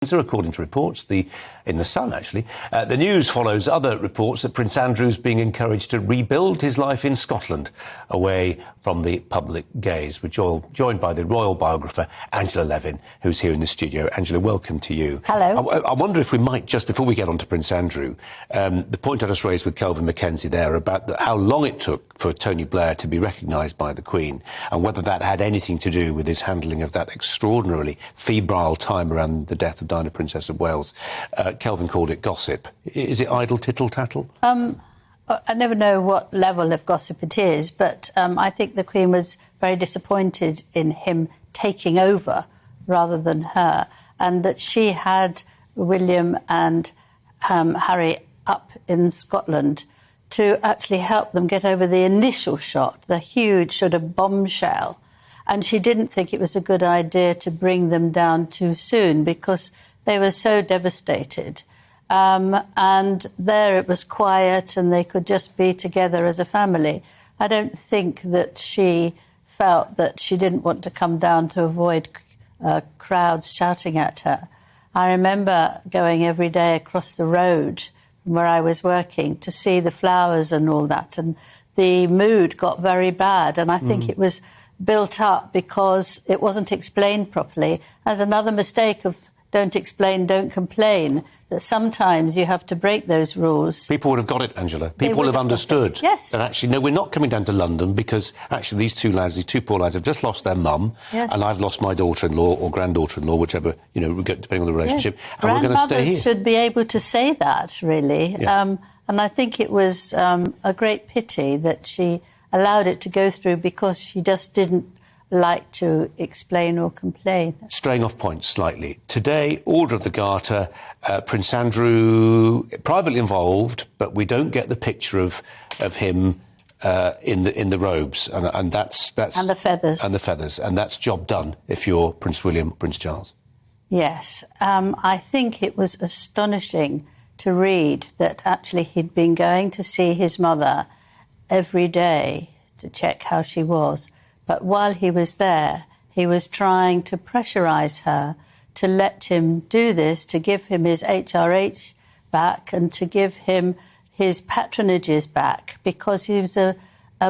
According to reports, in The Sun, actually. The news follows other reports that Prince Andrew's being encouraged to rebuild his life in Scotland, away from the public gaze. We're joined by the royal biographer, Angela Levin, who's here in the studio. Angela, welcome to you. Hello. I wonder if we might, just before we get on to Prince Andrew, the point I just raised with Kelvin Mackenzie there about how long it took for Tony Blair to be recognised by the Queen, and whether that had anything to do with his handling of that extraordinarily febrile time around the death of Diana, Princess of Wales. Kelvin called it gossip. Is it idle tittle-tattle? I never know what level of gossip it is, but I think the Queen was very disappointed in him taking over rather than her, and that she had William and Harry up in Scotland to actually help them get over the initial shock, the huge sort of bombshell. And she didn't think it was a good idea to bring them down too soon because they were so devastated. And there it was quiet and they could just be together as a family. I don't think that she felt that she didn't want to come down to avoid crowds shouting at her. I remember going every day across the road from where I was working to see the flowers and all that, and the mood got very bad, and I think it was built up because it wasn't explained properly. As another mistake of don't explain, don't complain, that sometimes you have to break those rules. People would have got it, Angela. People would have understood. Yes. That actually, no, we're not coming down to London because actually these two poor lads have just lost their mum, and I've lost my daughter-in-law or granddaughter-in-law, whichever, depending on the relationship, and we're going to stay here. Grandmothers should be able to say that, really. Yeah. And I think it was a great pity that she allowed it to go through because she just didn't like to explain or complain. Straying off point slightly. Today, Order of the Garter, Prince Andrew privately involved, but we don't get the picture of him in the robes, and that's and the feathers. And that's job done if you're Prince William, Prince Charles. Yes, I think it was astonishing to read that actually he'd been going to see his mother every day to check how she was. But while he was there, he was trying to pressurise her to let him do this, to give him his HRH back and to give him his patronages back, because he was a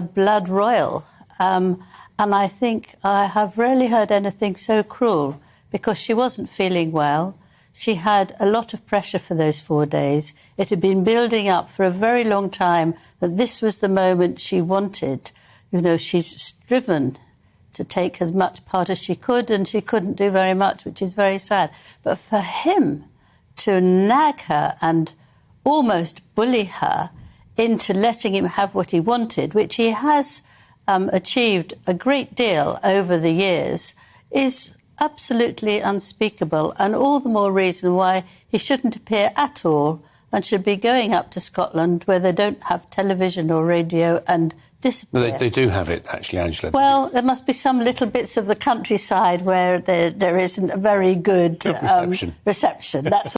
blood royal. And I think I have rarely heard anything so cruel, because she wasn't feeling well. She had a lot of pressure for those 4 days. It had been building up for a very long time that this was the moment she wanted. She's striven to take as much part as she could, and she couldn't do very much, which is very sad. But for him to nag her and almost bully her into letting him have what he wanted, which he has achieved a great deal over the years, is absolutely unspeakable, and all the more reason why he shouldn't appear at all and should be going up to Scotland where they don't have television or radio and disappear. No, they do have it, actually, Angela. Well, there must be some little bits of the countryside where there isn't a very good reception. That's